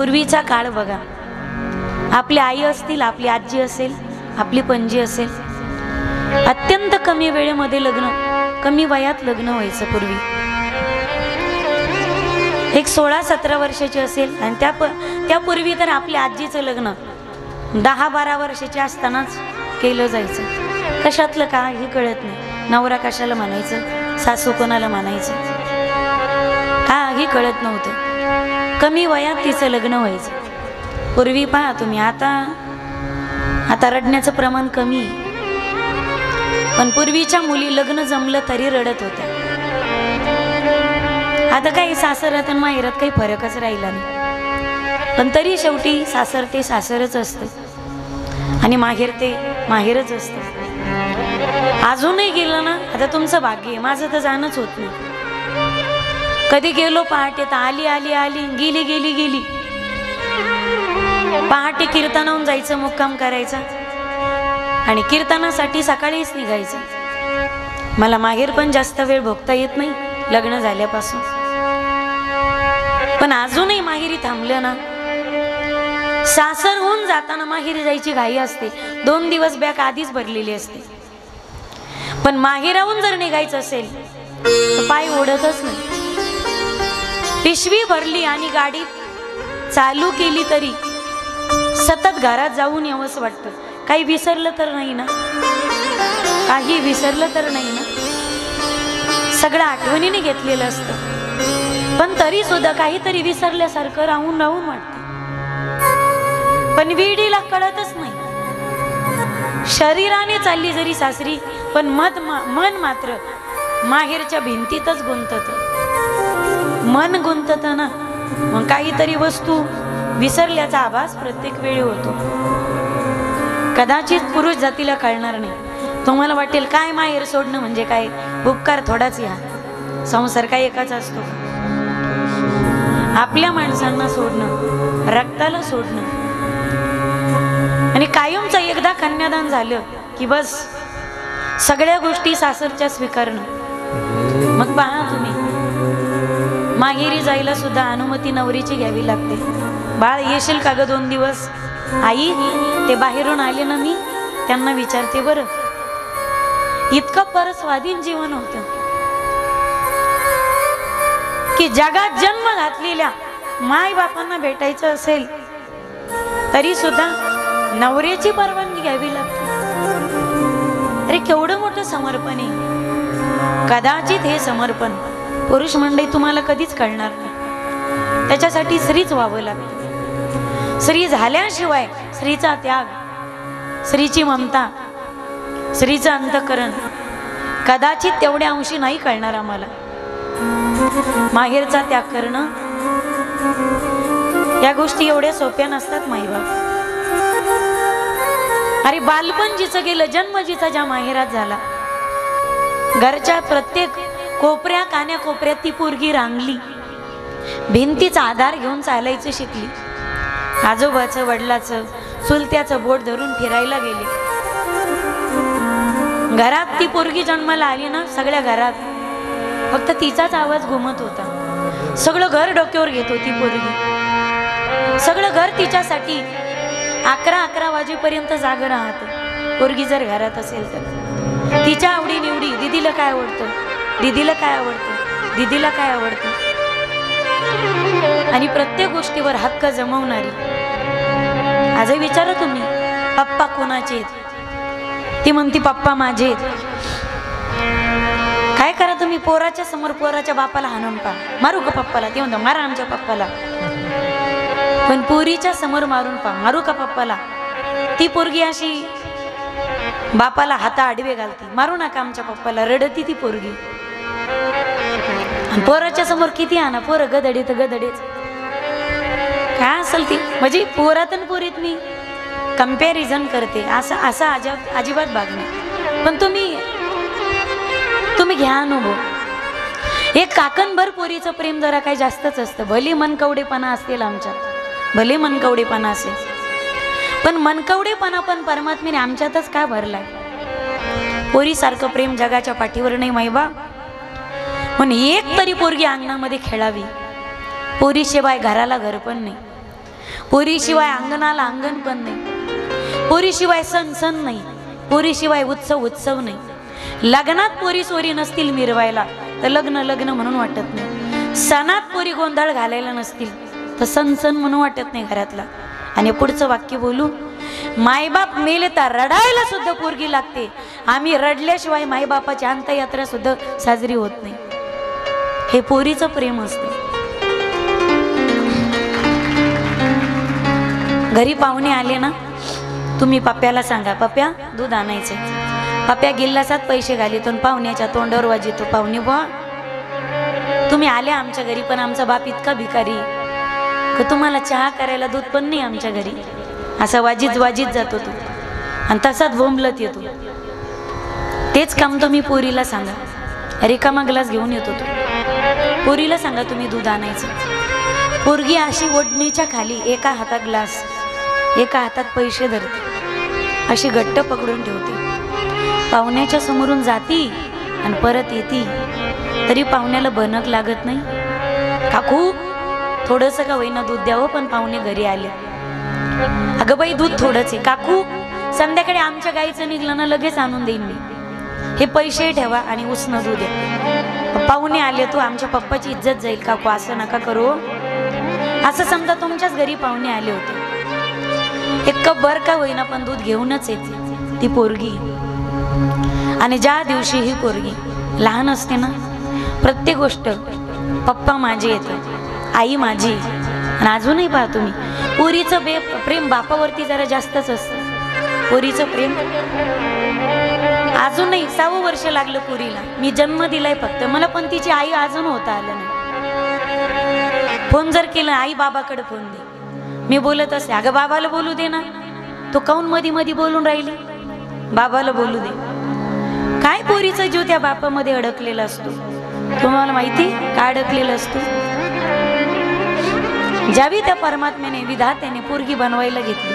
पूर्वीचा काळ बघा, आपली आई असतील, आपली आजी असेल, आपली पणजी असेल, अत्यंत कमी वेळेमध्ये लग्न, कमी वयात लग्न व्हायचं पूर्वी. एक 16-17 वर्षाची असेल आणि त्यापूर्वी तर आपल्या आजीचं लग्न 10-12 वर्षाची असतानाच केलं जायचं. कशातलं का हे कळत नाही. नवरा कशाला म्हणायचं, सासू कोणाला म्हणायचं, काही कळत नव्हतं. कमी वयात तिचं लग्न व्हायचं पूर्वी. पहा तुम्ही, आता रडण्याचं प्रमाण कमी आहे, पण पूर्वीच्या मुली लग्न जमलं तरी रडत होत्या. आता काही सासरात आणि माहेरात काही फरकच राहिला नाही, पण तरी शेवटी सासर ते सासरच असतं आणि माहेर ते माहेरच असतं. अजूनही गेलं ना, आता तुमचं भाग्य आहे, माझं तर जाणंच होत नाही. कधी गेलो पहाटे तर आली आली आली, गेली गेली गेली. पहाटे कीर्तनाहून जायचं, मुक्काम करायचा आणि कीर्तनासाठी सकाळीच निघायचं. मला माहेर पण जास्त वेळ भोगता येत नाही लग्न झाल्यापासून, पण अजूनही माहेरी थांबलं ना, सासर होऊन जाताना माहेरी जायची घाई असते. 2 दिवस बॅग आधीच भरलेली असते. पण माहेराहून जर निघायचं असेल तर पाय ओढतच नाही. पिशवी भरली आणि गाडी चालू केली तरी सतत घरात जाऊन यावंच वाटतं. काही विसरलं तर नाही ना, काही विसरलं तर नाही ना. सगळं आठवणीने घेतलेलं असतं, पण तरी सुद्धा काहीतरी विसरल्यासारखं राहून राहून वाटतं. पण विडीला कळतच नाही. शरीराने चालली जरी सासरी, पण मन मात्र माहेरच्या भिंतीतच गुंतत. मन गुंतत ना, मग काहीतरी वस्तू विसरल्याचा आभास प्रत्येक वेळी होतो. कदाचित पुरुष जातीला कळणार नाही. तुम्हाला वाटेल काय माहेर सोडणं म्हणजे काय, उपकार थोडाच या, संसार काय एकाच असतो. आपल्या माणसांना सोडणं, रक्ताला सोडणं आणि कायमचं एकदा कन्यादान झालं की बस सगळ्या गोष्टी सासरच्या स्वीकारणं. मग पहा तुम्ही, माहेरी जायला सुद्धा अनुमती नवरीची घ्यावी लागते. बाळ येशील का ग 2 दिवस? आई, ते बाहेरून आले ना, मी त्यांना विचारते बरं. इतकं परस्वाधीन जीवन होतं की जगात जन्म घातलेल्या माय बापांना भेटायचं असेल तरी सुद्धा नवऱ्याची परवानगी घ्यावी लागते. अरे केवढं मोठं समर्पण आहे. कदाचित हे समर्पण पुरुष मंडळी तुम्हाला कधीच कळणार नाही. त्याच्यासाठी स्त्रीच व्हावं लागतं. स्त्री झाल्याशिवाय स्त्रीचा त्याग, स्त्रीची ममता, स्त्रीचं अंतःकरण कदाचित तेवढ्या अंशी नाही कळणार आम्हाला. माहेरचा त्याग करणं या गोष्टी एवढ्या सोप्या नसतात माईबाप. अरे बालपण जिचं गेलं, जन्म जिचा ज्या माहेरात झाला, घरच्या प्रत्येक कोपऱ्या कान्या कोपऱ्यात ती पोरगी रांगली, भिंतीचा आधार घेऊन चालायचं शिकली. आजोबाचं, वडिलाचं, चुलत्याचं बोट धरून फिरायला गेले. घरात ती पोरगी जन्माला आली ना, सगळ्या घरात फक्त तिचाच आवाज घुमत होता. सगळं घर डोक्यावर घेत होती पोरगी. सगळं घर तिच्यासाठी 11-11 वाजेपर्यंत जागं राहत. पोरगी जर घरात असेल तर तिच्या आवडी निवडी, दीदीला काय आवडतं, दीदीला काय आवडतं, दीदीला काय आवडतं, आणि प्रत्येक गोष्टीवर हक्क जमवणारी. आजही विचारा तुम्ही, पप्पा कोणाचे? ती म्हणती पप्पा माझे. काय करा तुम्ही, पोराच्या समोर पोराच्या बापाला हाणून पहा, मारू का पप्पाला? ते म्हणतो मारा आमच्या पप्पाला. पण पोरीच्या समोर मारून पहा, मारू का पप्पाला? ती पोरगी अशी बापाला हाता आडवे घालते, मारू नका आमच्या पप्पाला, रडती ती पोरगी. पोराच्या समोर किती आणा, पोरं गदडे तर गदडेच. काय असेल ती, म्हणजे पोरात आणि पोरीत मी कंपॅरिझन करते असं अजिबात भाग नाही. पण तुम्ही घ्या अनुभव. एक काकणभर पोरीचं प्रेम जरा काही जास्तच असतं. भले मनकवडेपणा असतील आमच्यात, भले मनकवडेपणा असेल, पण मनकवडेपणा पण परमात्म्याने आमच्यातच काय भरलाय. पोरीसारखं प्रेम जगाच्या पाठीवर नाही माईबा. म्हणून एक तरी पोरगी अंगणामध्ये खेळावी. पोरीशिवाय घराला घर पण नाही. पोरीशिवाय अंगणाला अंगण पण नाही, पोरीशिवाय सण सण नाही, पोरीशिवाय उत्सव उत्सव नाही. लग्नात पोरी सोरी नसतील मिरवायला तर लग्न लग्न म्हणून वाटत नाही. सणात पोरी गोंधळ घालायला नसतील तर सण सण म्हणून वाटत नाही घरातला. आणि पुढचं वाक्य बोलू, मायबाप मेले तर रडायला सुद्धा पोरगी लागते. आम्ही रडल्याशिवाय मायबापाची अंत्ययात्रा सुद्धा साजरी होत नाही. हे पोरीचं प्रेम असतं. घरी पाहुणे आले ना, तुम्ही पप्प्याला सांगा, पप्प्या दूध आणायचे. पप्प्या गिल्लासात पैसे घालितो, पाहुण्याच्या तोंडावर वाजितो, पाहुणे बुवा तुम्ही आले आमच्या घरी, पण आमचा बाप इतका भिकारी का तुम्हाला चहा करायला दूध पण नाही आमच्या घरी. असा वाजीत वाजीत जातो तो आणि तसाच बोंबलत येतो. तेच काम तुम्ही पोरीला सांगा. रिकामा ग्लास घेऊन येतो तो, पोरीला सांगा तुम्ही दूध आणायचं. पोरगी अशी ओढणीच्या खाली एका हातात ग्लास एका हातात पैसे धरते, अशी घट्ट पकडून ठेवते. पाहुण्याच्या समोरून जाती आणि परत येती, तरी पाहुण्याला भनक लागत नाही. काकू थोडंसं का होईना दूध द्यावं, पण पाहुणे घरी आले. अगं बाई दूध थोडंच आहे. काकू संध्याकाळी आमच्या गाईचं निघलं ना लगेच आणून देईन मी, हे पैसे ठेवा आणि उसनं दूध द्या. पाहुणे आले, तू आमच्या पप्पाची इज्जत जाईल काकू, असं नका करू. असं समजा तुमच्याच घरी पाहुणे आले होते, एक कप बर का होईना पण दूध घेऊनच येते ती पोरगी. आणि ज्या दिवशी ही पोरगी लहान असते ना, प्रत्येक गोष्ट पप्पा माझे येते, आई माझी. आणि अजूनही पहा तुम्ही, पोरीचं प्रेम बापावरती जरा जास्तच असतं. पोरीचं प्रेम अजूनही 6वं वर्ष लागलं पोरीला. मी जन्म दिलाय फक्त, मला पण तिची आई अजून होता आलं नाही. फोन जर केला, आई बाबाकडे फोन दे, मी बोलत असते. अगं बाबाला बोलू दे ना, तो काऊन मधी मधी बोलून राहिली, बाबाला बोलू दे. काय पोरीचा जीव त्या बापामध्ये अडकलेला असतो, तुम्हाला माहिती का अडकलेला असतो. ज्यावेळी त्या परमात्म्याने विधात्याने पोरगी बनवायला घेतली,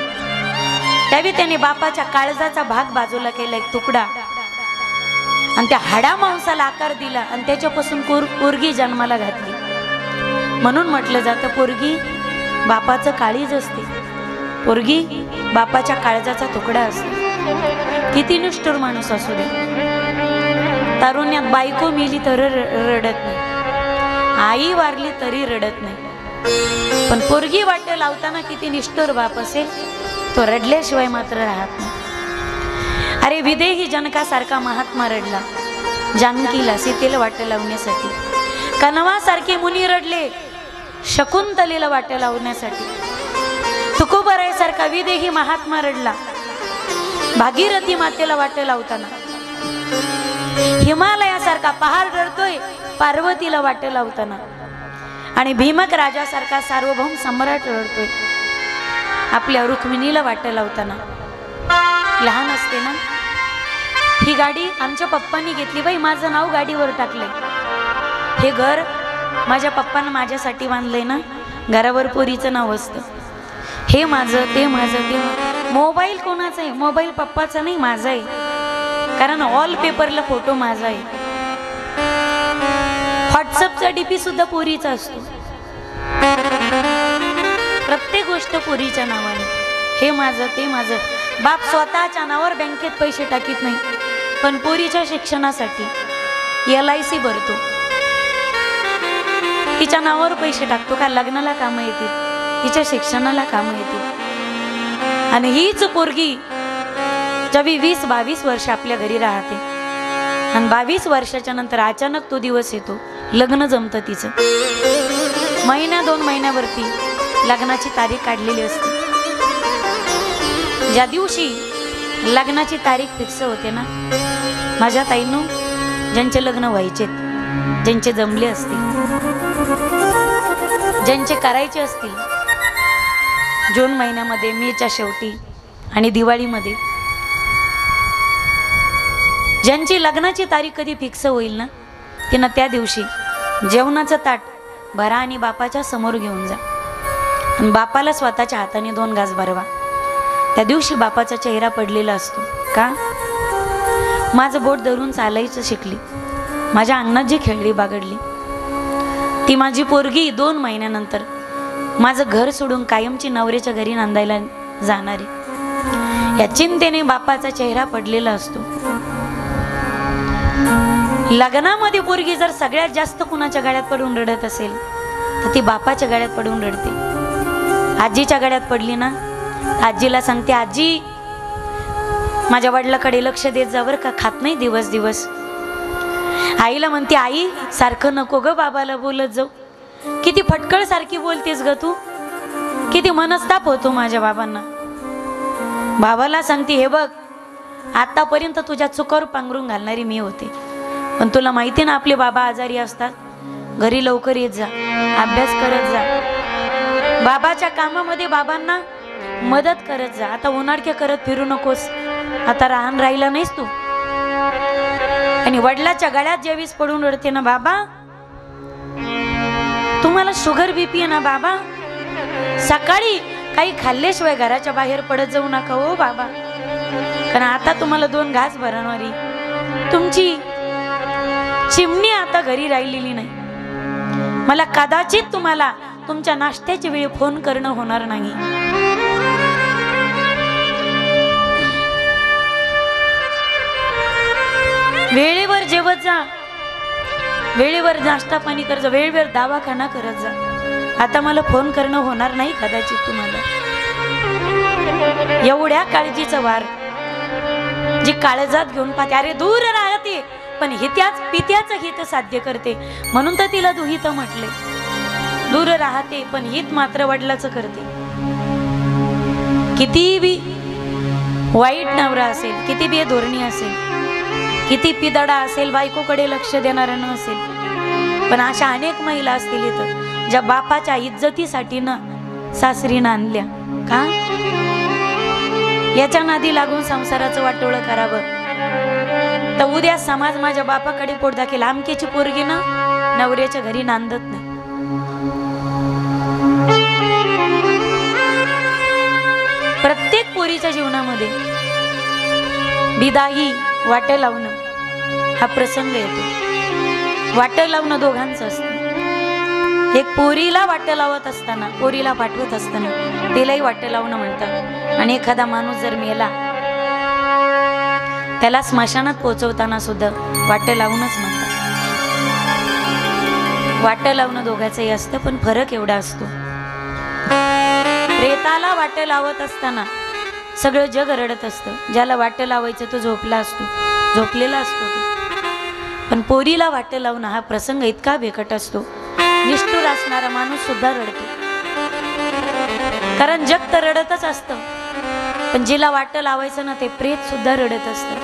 त्यावेळी त्याने बापाच्या काळजाचा भाग बाजूला केला, एक तुकडा, आणि त्या हाडा मांसाला आकार दिला आणि त्याच्यापासून पोरगी जन्माला घातली. म्हणून म्हटलं जातं पोरगी बापाचं काळीज असते, पोरगी बापाच्या काळजाचा तुकडा असते. किती निष्ठुर माणूस असू दे, तारुण्यात बायको मेली तर रडत नाही, आई वारली तरी रडत नाही, पण पोरगी वाट लावताना किती निष्ठुर बाप असेल, तो रडल्याशिवाय मात्र राहत नाही. अरे विदेही जनकासारखा महात्मा रडला जानकीला सीतेला वाट लावण्यासाठी. कनवासारखे मुनी रडले शकुंतलेला वाट लावण्यासाठी. तुकोबरायसारखा विदेही महात्मा रडला भागीरथी मातेला वाट लावताना. हिमालयासारखा पहाड रडतोय पार्वतीला वाट लावताना. आणि भीमक राजासारखा सार्वभौम सम्राट रडतोय आपल्या रुक्मिणीला वाट लावताना. लहान असते ना, ही गाडी आमच्या पप्पांनी घेतली बाई, माझं नाव गाडीवर टाकलंय. हे घर माझ्या पप्पानं माझ्यासाठी बांधलंय ना, घरावर पोरीचं नाव असतं. हे माझं, ते माझं, ते. मोबाईल कोणाचा आहे? मोबाईल पप्पाचा नाही, माझा आहे. कारण ऑल पेपरला फोटो माझा आहे. व्हॉट्सअपचा डीपी सुद्धा पोरीचा असतो. प्रत्येक गोष्ट पोरीच्या नावाने. हे माझं, ते माझं. बाप स्वतःच्या नावावर बँकेत पैसे टाकीत नाही, पण पोरीच्या शिक्षणासाठी LIC भरतो, तिच्या नावावर पैसे टाकतो. का लग्नाला कामं येतील, तिच्या शिक्षणाला कामं येतील. आणि हीच पोरगी जेव्हा 20-22 वर्ष आपल्या घरी राहते आणि 22 वर्षाच्या नंतर अचानक तो दिवस येतो, लग्न जमतं तिचं. 1-2 महिन्यावरती लग्नाची तारीख काढलेली असते. ज्या दिवशी लग्नाची तारीख फिक्स होते ना, माझ्या ताईंनो, ज्यांचे लग्न व्हायचेत, ज्यांचे जमले असतील, ज्यांचे करायचे असतील, जून महिन्यामध्ये, मेच्या शेवटी आणि दिवाळीमध्ये, ज्यांची लग्नाची तारीख कधी फिक्स होईल ना, त्यांना त्या दिवशी जेवणाचं ताट भरा आणि बापाच्या समोर घेऊन जा. आणि बापाला स्वतःच्या हाताने 2 घास भरवा. त्या दिवशी बापाचा चेहरा पडलेला असतो. का? माझं बोट धरून चालायचं शिकली, माझ्या अंगणात जी खेळली बागडली, ती माझी पोरगी 2 महिन्यानंतर माझं घर सोडून कायमची नवऱ्याच्या घरी नांदायला जाणारे, या चिंतेने बापाचा चेहरा पडलेला असतो. लग्नामध्ये पोरगी जर सगळ्यात जास्त कुणाच्या गाड्यात पडून रडत असेल तर ती बापाच्या गाड्यात पडून रडते. आजीच्या गाड्यात पडली ना, आजीला सांगते, आजी माझ्या वडिलाकडे लक्ष देत जा बरं का, खात नाही दिवस दिवस. आईला म्हणते, आई सारखं नको ग बाबाला बोलत जाऊ, किती फटकळ सारखी बोलतेस ग तू, किती मनस्ताप होतो माझ्या बाबांना. बाबाला सांगते, हे बघ आतापर्यंत तुझ्या चुकावर पांघरून घालणारी मी होते, पण तुला माहिती ना आपले बाबा आजारी असतात, घरी लवकर येत जा, अभ्यास करत जा, बाबाच्या कामामध्ये बाबांना मदत करत जा. आता उन्हाळक्या करत फिरू नकोस, आता राहण राहिला नाहीस तू. आणि वडिलाच्या गळ्यात जेवीस पडून रडते ना, बाबा तुम्हाला शुगर बीपी आहे ना बाबा, सकाळी काही खाल्ल्याशिवाय घराच्या बाहेर पडत जाऊ नका हो बाबा, कारण आता तुम्हाला 2 घास भरणारी तुमची चिमणी आता घरी राहिलेली नाही. मला कदाचित तुम्हाला तुमच्या नाश्त्याच्या वेळी फोन करणं होणार नाही. वेळेवर जेवत जा, वेळेवर नाश्ता पाणी कर जा, वेळेवर दवाखाना करत जा. आता मला फोन करणं होणार नाही कदाचित तुम्हाला. एवढ्या काळजीचं वार जी काळजात घेऊन पाहते, अरे दूर राहते पण हित्याच पित्याचं हित साध्य करते, म्हणून तर तिला दुहित म्हटले. दूर राहते पण हित मात्र वडिलाचं करते. किती बी वाईट नवरा असेल, किती बी धोरणी असेल, किती पिदडा असेल, बायकोकडे लक्ष देणारा नसेल, पण अशा अनेक महिला असतील इथं ज्या बापाच्या इज्जतीसाठी ना सासरीनं आणल्या. का याच्या नादी लागून संसाराचं वाटोळं करावं, तर उद्या समाज माझ्या बापाकडे पोट दाखेल, आमकेची पोरगी ना नवऱ्याच्या घरी नांदत नाही. प्रत्येक पोरीच्या जीवनामध्ये विदाई वाट लावणं हा प्रसंग येतो. वाट लावणं दोघांचं असतं. एक पोरीला वाट लावत असताना, पोरीला पाठवत असताना तिलाही वाट लावणं म्हणतात. आणि एखादा माणूस जर मेला त्याला स्मशानात पोहोचवताना सुद्धा वाट लावूनच म्हणतात. वाट लावणं दोघांचंही असतं, पण फरक एवढा असतो, प्रेताला वाट लावत असताना सगळं जग रडत असतं, ज्याला वाट लावायचं तो झोपला असतो, झोपलेला असतो तो. पण पोरीला वाट लावणं हा प्रसंग इतका बेकट असतो, निष्ठुर असणारा माणूस सुद्धा रडतो. कारण जग तर रडतच असतं, पण जिला वाट लावायचं ना ते प्रेत सुद्धा रडत असतं.